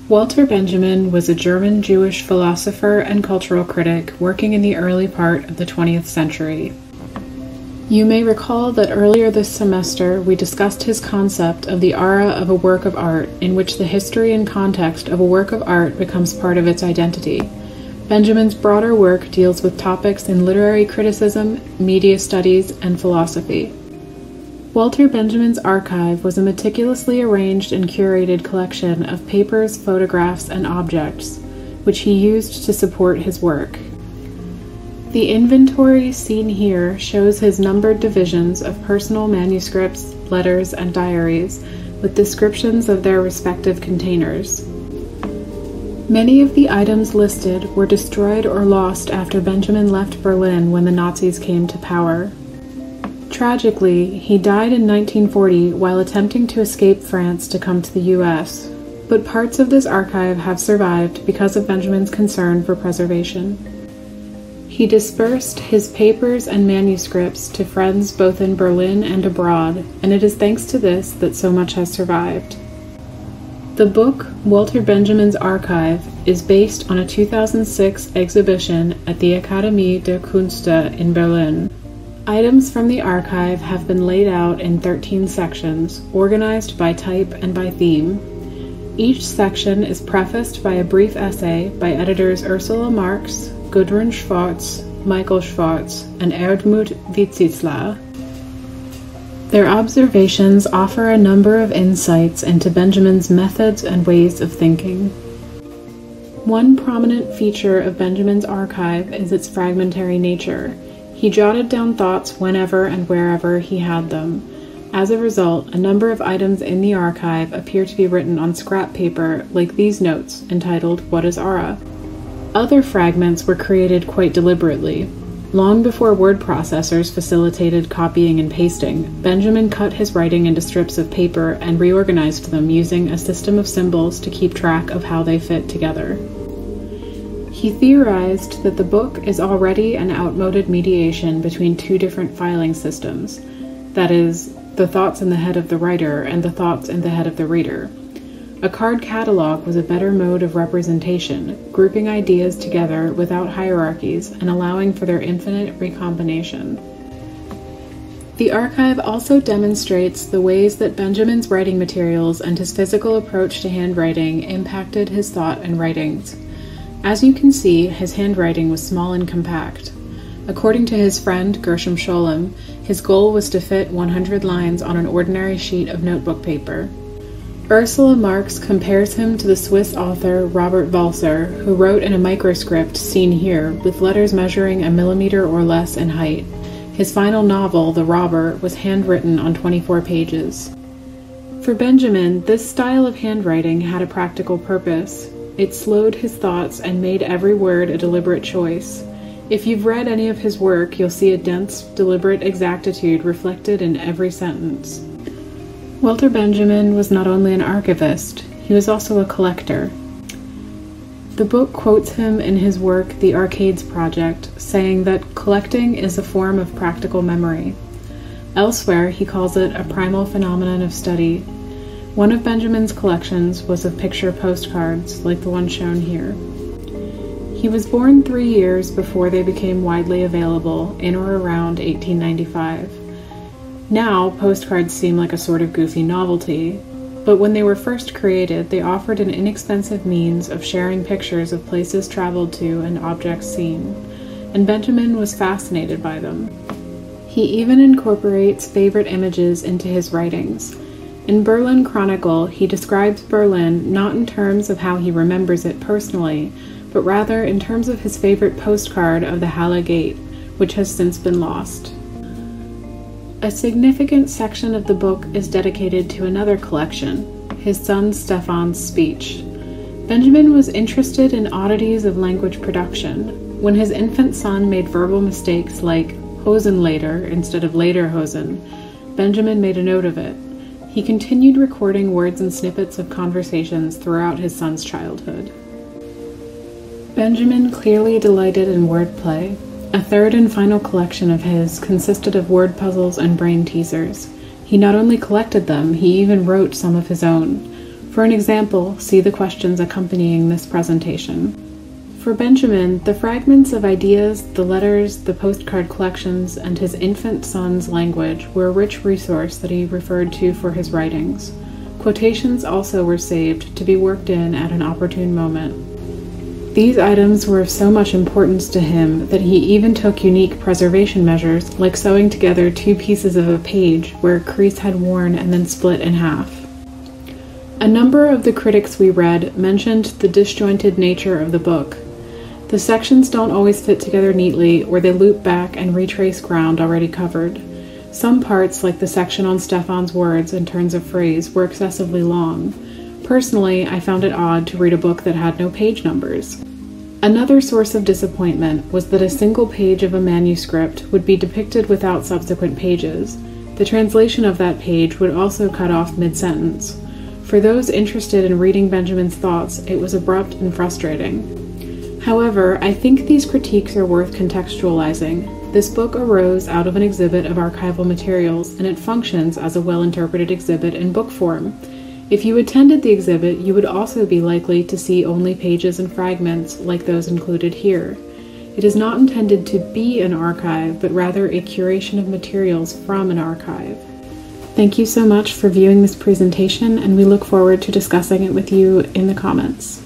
Walter Benjamin was a German Jewish philosopher and cultural critic working in the early part of the 20th century. You may recall that earlier this semester we discussed his concept of the aura of a work of art, in which the history and context of a work of art becomes part of its identity. Benjamin's broader work deals with topics in literary criticism, media studies, and philosophy. Walter Benjamin's archive was a meticulously arranged and curated collection of papers, photographs, and objects, which he used to support his work. The inventory seen here shows his numbered divisions of personal manuscripts, letters, and diaries, with descriptions of their respective containers. Many of the items listed were destroyed or lost after Benjamin left Berlin when the Nazis came to power. Tragically, he died in 1940 while attempting to escape France to come to the US, but parts of this archive have survived because of Benjamin's concern for preservation. He dispersed his papers and manuscripts to friends both in Berlin and abroad, and it is thanks to this that so much has survived. The book, Walter Benjamin's Archive, is based on a 2006 exhibition at the Akademie der Künste in Berlin. Items from the archive have been laid out in 13 sections, organized by type and by theme. Each section is prefaced by a brief essay by editors Ursula Marx, Gudrun Schwarz, Michael Schwarz, and Erdmut Wietzisla. Their observations offer a number of insights into Benjamin's methods and ways of thinking. One prominent feature of Benjamin's archive is its fragmentary nature. He jotted down thoughts whenever and wherever he had them. As a result, a number of items in the archive appear to be written on scrap paper, like these notes, entitled, "What is Aura?" Other fragments were created quite deliberately. Long before word processors facilitated copying and pasting, Benjamin cut his writing into strips of paper and reorganized them using a system of symbols to keep track of how they fit together. He theorized that the book is already an outmoded mediation between two different filing systems, that is, the thoughts in the head of the writer and the thoughts in the head of the reader. A card catalog was a better mode of representation, grouping ideas together without hierarchies and allowing for their infinite recombination. The archive also demonstrates the ways that Benjamin's writing materials and his physical approach to handwriting impacted his thought and writings. As you can see, his handwriting was small and compact. According to his friend Gershom Scholem, his goal was to fit 100 lines on an ordinary sheet of notebook paper. Ursula Marx compares him to the Swiss author Robert Walser, who wrote in a microscript seen here, with letters measuring a millimeter or less in height. His final novel, The Robber, was handwritten on 24 pages. For Benjamin, this style of handwriting had a practical purpose. It slowed his thoughts and made every word a deliberate choice. If you've read any of his work, you'll see a dense, deliberate exactitude reflected in every sentence. Walter Benjamin was not only an archivist, he was also a collector. The book quotes him in his work, The Arcades Project, saying that collecting is a form of practical memory. Elsewhere, he calls it a primal phenomenon of study. One of Benjamin's collections was of picture postcards, like the one shown here. He was born 3 years before they became widely available, in or around 1895. Now, postcards seem like a sort of goofy novelty, but when they were first created, they offered an inexpensive means of sharing pictures of places traveled to and objects seen, and Benjamin was fascinated by them. He even incorporates favorite images into his writings. In Berlin Chronicle, he describes Berlin not in terms of how he remembers it personally, but rather in terms of his favorite postcard of the Halle Gate, which has since been lost. A significant section of the book is dedicated to another collection, his son Stefan's speech. Benjamin was interested in oddities of language production. When his infant son made verbal mistakes like Hosenleder instead of Lederhosen, Benjamin made a note of it. He continued recording words and snippets of conversations throughout his son's childhood. Benjamin clearly delighted in wordplay. A third and final collection of his consisted of word puzzles and brain teasers. He not only collected them, he even wrote some of his own. For an example, see the questions accompanying this presentation. For Benjamin, the fragments of ideas, the letters, the postcard collections, and his infant son's language were a rich resource that he referred to for his writings. Quotations also were saved to be worked in at an opportune moment. These items were of so much importance to him that he even took unique preservation measures, like sewing together 2 pieces of a page where a crease had worn and then split in half. A number of the critics we read mentioned the disjointed nature of the book. The sections don't always fit together neatly, or they loop back and retrace ground already covered. Some parts, like the section on Stefan's words and turns of phrase, were excessively long. Personally, I found it odd to read a book that had no page numbers. Another source of disappointment was that a single page of a manuscript would be depicted without subsequent pages. The translation of that page would also cut off mid-sentence. For those interested in reading Benjamin's thoughts, it was abrupt and frustrating. However, I think these critiques are worth contextualizing. This book arose out of an exhibit of archival materials, and it functions as a well-interpreted exhibit in book form. If you attended the exhibit, you would also be likely to see only pages and fragments like those included here. It is not intended to be an archive, but rather a curation of materials from an archive. Thank you so much for viewing this presentation, and we look forward to discussing it with you in the comments.